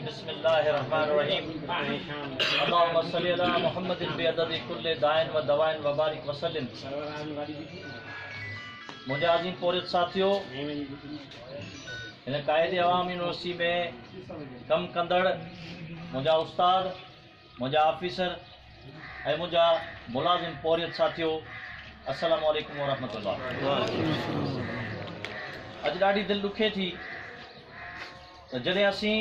बिस्मिल्लाहिर्रहमानिर्रहीम। अल्लाहुम्मा सल्लि अला मुहम्मदिन बिअददि कुल्लि दाइन व दवाइन व बारिक वसल्लिम। मुंहिंजा अज़ीम पोरित साथियो, हिन कायदे अवाम यूनिवर्सिटी में कमु कंदड़ मुंहिंजा उस्ताद, मुंहिंजा ऑफिसर ऐं मुंहिंजा मुलाज़िम पोरित साथियो, अस्सलामु अलैकुम वरहमतुल्लाह। अॼु ॾाढी दिलि ॾुखे थी त जॾहिं असीं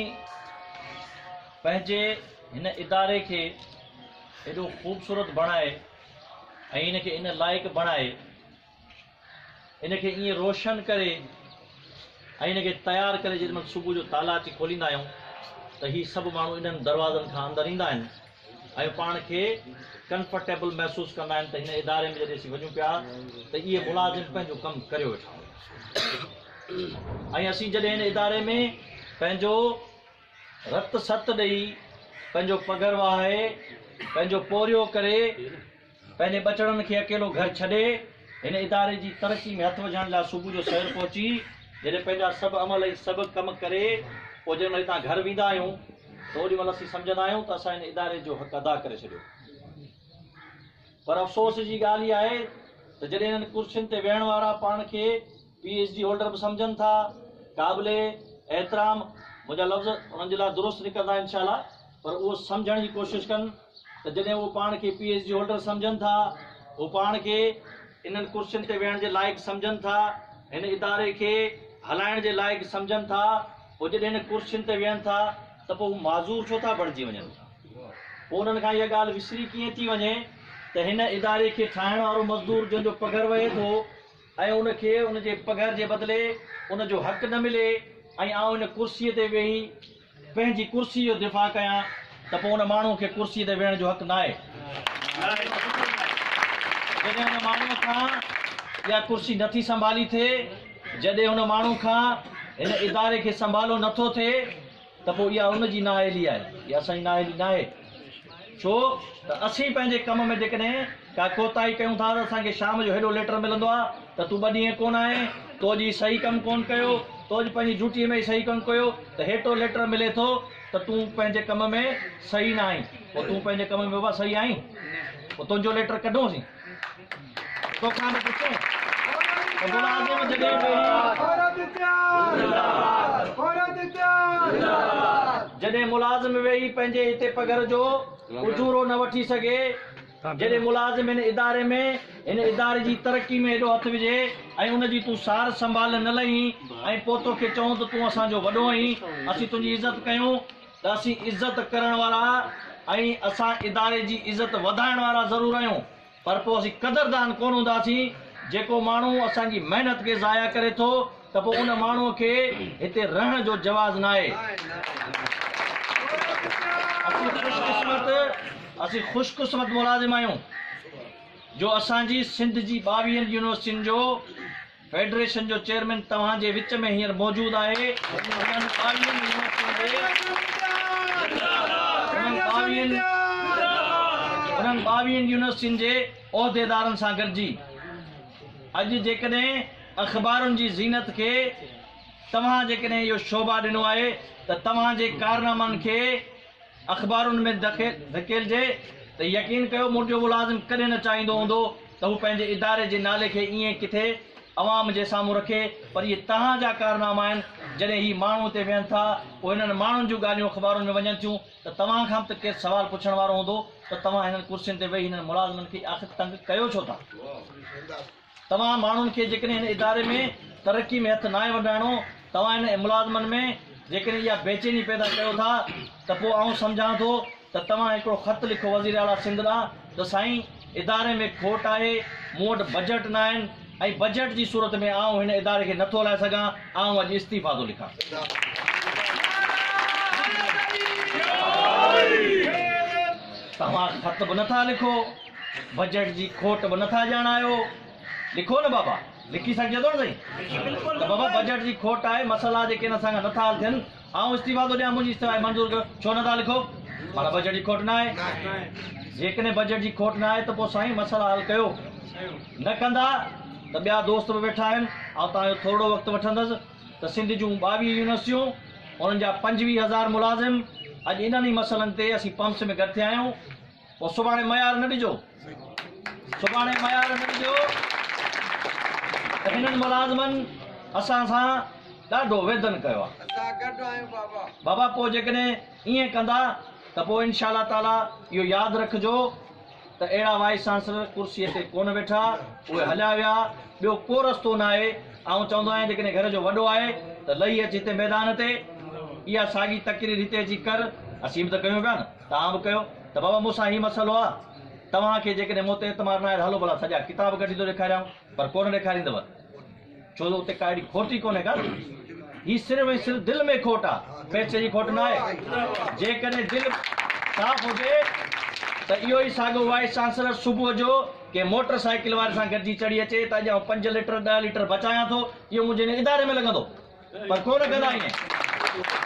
पंहिंजे हिन इदारे खे एॾो ख़ूबसूरत बणाए ऐं इनखे इन लाइक़ु बणाए, इनखे ईअं रोशन करे ऐं इनखे तयारु करे जेॾीमहिल सुबुह जो ताला अची खोलींदा आहियूं त हीअ सभु माण्हू इन्हनि दरवाज़नि खां अंदरि ईंदा आहिनि ऐं पाण खे कंफर्टेबल महसूसु कंदा आहिनि त हिन इदारे में जॾहिं असीं वञूं पिया त इहे मुलाज़िम पंहिंजो कमु करे वेठा ऐं असीं जॾहिं हिन इदारे में पंहिंजो रत सत ॾेई, पंहिंजो पघर वहाए, पंहिंजो पोरियो करे, पंहिंजे बचड़नि खे अकेलो घर छॾे हिन इदारे जी तरक़ी में हथु विझण लाइ सुबुह जो शहर पहुची, जॾहिं पंहिंजा सभु अमल ऐं सभु कमु करे पोइ जंहिं महिल हितां घर वेंदा आहियूं त ओॾी महिल असीं सम्झंदा आहियूं त असां हिन इदारे जो हक़ अदा करे छॾियो। पर अफ़सोस जी ॻाल्हि इहा आहे त जॾहिं हिननि कुर्सियुनि ते वेहण वारा पाण खे PhD होल्डर बि सम्झनि था, क़ाबिले एतिराम, मुंहिंजा लफ़्ज़ उन्हनि जे लाइ दुरुस्त निकिरंदा इंशाअल्लाह, पर उहो सम्झण जी कोशिशि कनि त जॾहिं उहो पाण खे PhD होल्डर सम्झनि था, उहो पाण खे इन्हनि कुर्सियुनि ते वेहण जे लाइक़ु सम्झनि था, हिन इदारे खे हलाइण जे लाइक़ु सम्झनि था, पोइ जॾहिं हिन कुर्सियुनि ते वेहनि था त पोइ हू माज़ूर छो था बणिजी वञनि? पोइ उन्हनि खां इहा ॻाल्हि विसरी कीअं थी वञे त हिन इदारे खे ठाहिण वारो मज़दूर जंहिंजो पघर वहे थो ऐं उनखे उनजे पघर जे बदिले उनजो हक़ न मिले ऐं आउं हिन कुर्सीअ ते वेही पंहिंजी कुर्सी जो दिफ़ा कयां त पोइ उन माण्हू खे कुर्सीअ ते वेहण जो हक़ न आहे। जॾहिं हुन माण्हूअ खां इहा कुर्सी नथी संभाली थिए, जॾहिं हुन माण्हू खां हिन इदारे खे संभालो नथो थिए त पोइ इहा उनजी नाअहली आहे, इहा असांजी नाअहली न आहे। छो त असीं पंहिंजे कम में जेकॾहिं का कोताही कयूं था त असांखे शाम जो हेॾो लेटर मिलंदो आहे त तूं ॿ ॾींहं कोन आहे, तो जी सही कमु कोन कयो, तो अॼु पंहिंजी ड्यूटीअ में सही कमु कयो, त हेठो लेटर मिले थो त तूं पंहिंजे कम में सही न आहीं। पोइ तूं पंहिंजे कम में बाबा सही आहीं, पोइ तुंहिंजो लेटर कढोसीं, तोखां बि पुछूं। जॾहिं मुलाज़िम वेही पंहिंजे हिते पघर जो उजूरो न वठी सघे, जॾहिं मुलाज़िम हिन इदारे में हिन इदारे जी तरक़ी में हेॾो हथु विझे ऐं उनजी तूं सार संभाल न लहीं ऐं पोइ तोखे चऊं त तूं असांजो वॾो आहीं, असीं तुंहिंजी इज़त कयूं, त असीं इज़त करण वारा ऐं असां इदारे जी इज़त वधाइण वारा ज़रूरु आहियूं, पर पोइ असीं क़दरदान कोन हूंदासीं। जेको माण्हू असांजी महिनत खे ज़ाया करे थो त पोइ उन माण्हूअ खे हिते रहण जो जवाज़ न आहे। असीं ख़ुशकिस्मत मुलाज़िम आहियूं जो असांजी सिंध जी 22 यूनिवर्सिटियुनि जो फेडरेशन जो चेयरमैन तव्हांजे विच में हींअर मौजूदु आहे। उन्हनि 22 यूनिवर्सिटियुनि जे उहिदेदारनि सां गॾिजी अॼु जेकॾहिं अख़बारुनि जी ज़ीनत खे तव्हां जेकॾहिं इहो शोभा ॾिनो आहे त तव्हांजे कारनामनि खे अख़बारुनि में धकेलजे त यकीन कयो मुंहिंजो मुलाज़िम कॾहिं न चाहींदो हूंदो त हू पंहिंजे इदारे जे नाले खे ईअं किथे अवाम जे साम्हूं रखे, पर इहे तव्हांजा कारनामा आहिनि। जॾहिं हीअ माण्हू हिते वेहनि था पोइ हिननि माण्हुनि जूं ॻाल्हियूं अख़बारुनि में वञनि थियूं त तव्हां खां बि त केरु सुवालु पुछण वारो हूंदो त तव्हां हिननि कुर्सियुनि ते वेही हिननि मुलाज़िमनि खे आख़िर तंग कयो छो था? तव्हां माण्हुनि खे जेकॾहिं हिन इदारे में तरक़ी में हथु न आहे वधाइणो, तव्हां हिन मुलाज़िमनि में जेकॾहिं इहा बेचैनी पैदा कयो था त पोइ आउं सम्झां थो त तव्हां हिकिड़ो ख़तु लिखो वज़ीर आला सिंध ॾांहुं त साईं इदारे में खोट आहे, मूं वटि बजट न आहिनि ऐं बजट जी सूरत में आउं हिन इदारे खे नथो हलाए सघां, आउं अॼु इस्तीफ़ा थो लिखां। तव्हां ख़त बि नथा लिखो, बजट जी खोट बि नथा ॼाणायो। लिखो न बाबा, लिखी सघिजे थो न साईं? त बाबा बजट जी खोट आहे, मसइला जेके हिन सां नथा हल थियनि, ऐं इस्तीफ़ा थो ॾियां, मुंहिंजी इस्तीफ़ा मंज़ूर कयो, छो नथा लिखो? माना बजट जी खोट न आहे। जेकॾहिं बजट जी खोट न आहे त पोइ साईं मसइला हल कयो। न कंदा त ॿिया दोस्त बि वेठा आहिनि, ऐं तव्हांजो थोरो वक़्तु वठंदुसि त सिंध जूं 22 यूनिवर्सिटियूं, उन्हनि जा 25,000 मुलाज़िम, अॼु इन्हनि ई मसइलनि ते असीं पंप्स में गॾु थिया आहियूं। पोइ सुभाणे मयार न ॾिजो, सुभाणे मयार न ॾिजो त हिननि मुलाज़िमनि असां सां ॾाढो वेदन कयो आहे। बाबा पोइ जेकॾहिं ईअं कंदा त पोइ इनशा अल्लाह ताला इहो यादि रखिजो त अहिड़ा वाइस चांसलर कुर्सीअ ते कोन वेठा, उहे हलिया विया, ॿियो को रस्तो न आहे। ऐं चवंदो आहियां जेकॾहिं घर जो वॾो आहे त लही अची हिते मैदान ते इहा साॻी तकरीर हिते अची कर। असीं बि त कयूं पिया न, तव्हां बि कयो। त बाबा मूंसां हीउ मसइलो आहे, तव्हांखे जेकॾहिं मूं ते एतमाद न आहे त हलो भला सॼा किताब कढी थो ॾेखारियां, पर कोन ॾेखारींदव, छो जो उते का अहिड़ी खोटी कोन्हे का। हीउ सिर्फ़ु ऐं सिर्फ़ु दिलि में खोट आहे, पैसे जी खोट न आहे। जेकॾहिं दिलि साफ़ हुजे त इहो ई साॻियो वाइस चांसलर सुबुह जो के मोटर साइकिल वारे सां गॾिजी चढ़ी अचे त अॼु 5 लीटर 10 लीटर बचायां थो, इहो मुंहिंजे इदारे में लॻंदो, पर कोन कंदा ईअं।